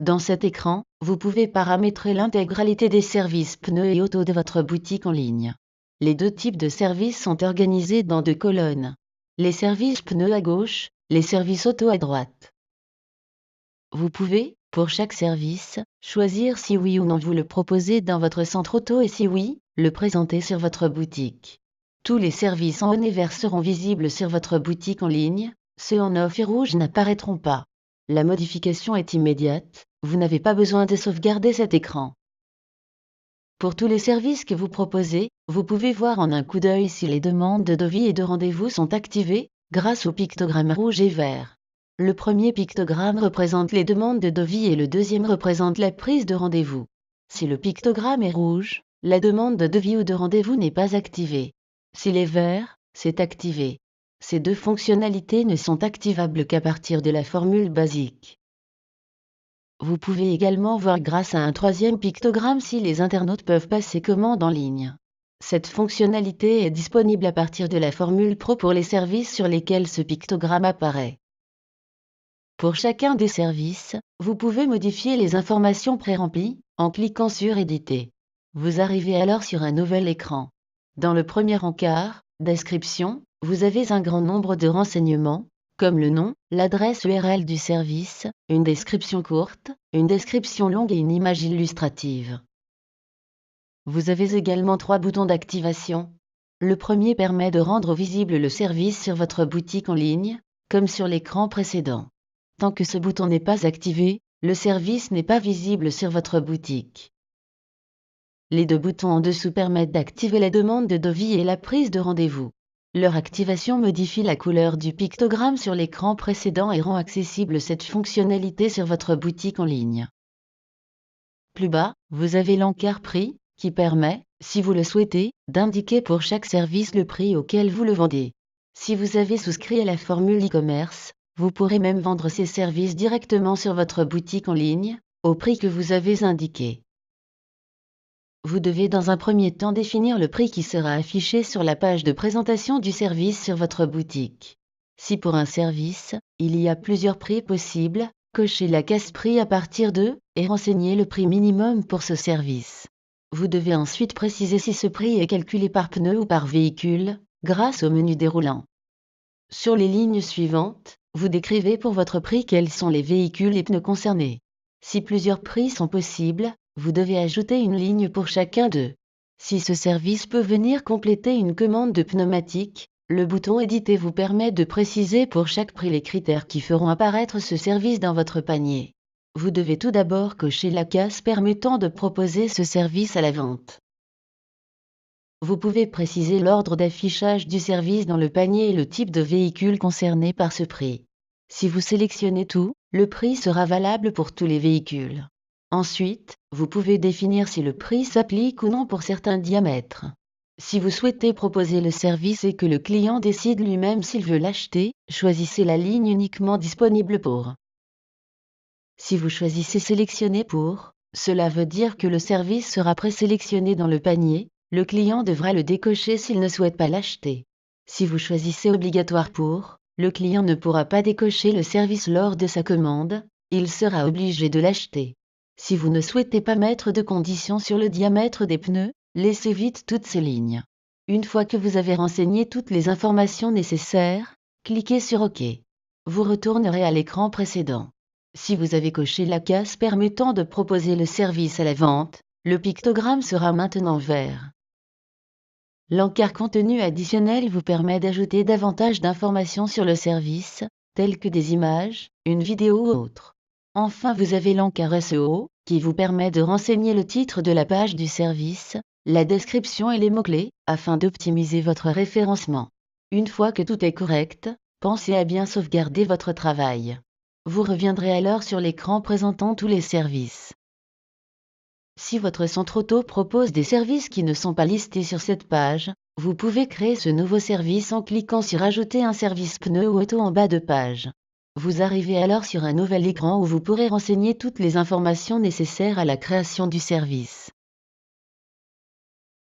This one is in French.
Dans cet écran, vous pouvez paramétrer l'intégralité des services pneus et auto de votre boutique en ligne. Les deux types de services sont organisés dans deux colonnes. Les services pneus à gauche, les services auto à droite. Vous pouvez, pour chaque service, choisir si oui ou non vous le proposez dans votre centre auto et si oui, le présenter sur votre boutique. Tous les services en jaune et vert seront visibles sur votre boutique en ligne, ceux en off et rouge n'apparaîtront pas. La modification est immédiate, vous n'avez pas besoin de sauvegarder cet écran. Pour tous les services que vous proposez, vous pouvez voir en un coup d'œil si les demandes de devis et de rendez-vous sont activées, grâce au pictogramme rouge et vert. Le premier pictogramme représente les demandes de devis et le deuxième représente la prise de rendez-vous. Si le pictogramme est rouge, la demande de devis ou de rendez-vous n'est pas activée. S'il est vert, c'est activé. Ces deux fonctionnalités ne sont activables qu'à partir de la formule basique. Vous pouvez également voir grâce à un troisième pictogramme si les internautes peuvent passer commande en ligne. Cette fonctionnalité est disponible à partir de la formule Pro pour les services sur lesquels ce pictogramme apparaît. Pour chacun des services, vous pouvez modifier les informations pré-remplies en cliquant sur Éditer. Vous arrivez alors sur un nouvel écran. Dans le premier encart, Description, vous avez un grand nombre de renseignements, comme le nom, l'adresse URL du service, une description courte, une description longue et une image illustrative. Vous avez également 3 boutons d'activation. Le premier permet de rendre visible le service sur votre boutique en ligne, comme sur l'écran précédent. Tant que ce bouton n'est pas activé, le service n'est pas visible sur votre boutique. Les 2 boutons en dessous permettent d'activer la demande de devis et la prise de rendez-vous. Leur activation modifie la couleur du pictogramme sur l'écran précédent et rend accessible cette fonctionnalité sur votre boutique en ligne. Plus bas, vous avez l'encart prix, qui permet, si vous le souhaitez, d'indiquer pour chaque service le prix auquel vous le vendez. Si vous avez souscrit à la formule e-commerce, vous pourrez même vendre ces services directement sur votre boutique en ligne, au prix que vous avez indiqué. Vous devez dans un premier temps définir le prix qui sera affiché sur la page de présentation du service sur votre boutique. Si pour un service, il y a plusieurs prix possibles, cochez la case prix à partir de et renseignez le prix minimum pour ce service. Vous devez ensuite préciser si ce prix est calculé par pneu ou par véhicule, grâce au menu déroulant. Sur les lignes suivantes, vous décrivez pour votre prix quels sont les véhicules et pneus concernés. Si plusieurs prix sont possibles, vous devez ajouter une ligne pour chacun d'eux. Si ce service peut venir compléter une commande de pneumatique, le bouton Éditer vous permet de préciser pour chaque prix les critères qui feront apparaître ce service dans votre panier. Vous devez tout d'abord cocher la case permettant de proposer ce service à la vente. Vous pouvez préciser l'ordre d'affichage du service dans le panier et le type de véhicule concerné par ce prix. Si vous sélectionnez tout, le prix sera valable pour tous les véhicules. Ensuite, vous pouvez définir si le prix s'applique ou non pour certains diamètres. Si vous souhaitez proposer le service et que le client décide lui-même s'il veut l'acheter, choisissez la ligne uniquement disponible pour. Si vous choisissez Sélectionner pour, cela veut dire que le service sera présélectionné dans le panier, le client devra le décocher s'il ne souhaite pas l'acheter. Si vous choisissez Obligatoire pour, le client ne pourra pas décocher le service lors de sa commande, il sera obligé de l'acheter. Si vous ne souhaitez pas mettre de conditions sur le diamètre des pneus, laissez vite toutes ces lignes. Une fois que vous avez renseigné toutes les informations nécessaires, cliquez sur OK. Vous retournerez à l'écran précédent. Si vous avez coché la case permettant de proposer le service à la vente, le pictogramme sera maintenant vert. L'encart Contenu additionnel vous permet d'ajouter davantage d'informations sur le service, telles que des images, une vidéo ou autre. Enfin, vous avez l'encart SEO, qui vous permet de renseigner le titre de la page du service, la description et les mots-clés, afin d'optimiser votre référencement. Une fois que tout est correct, pensez à bien sauvegarder votre travail. Vous reviendrez alors sur l'écran présentant tous les services. Si votre centre auto propose des services qui ne sont pas listés sur cette page, vous pouvez créer ce nouveau service en cliquant sur Ajouter un service pneu ou auto en bas de page. Vous arrivez alors sur un nouvel écran où vous pourrez renseigner toutes les informations nécessaires à la création du service.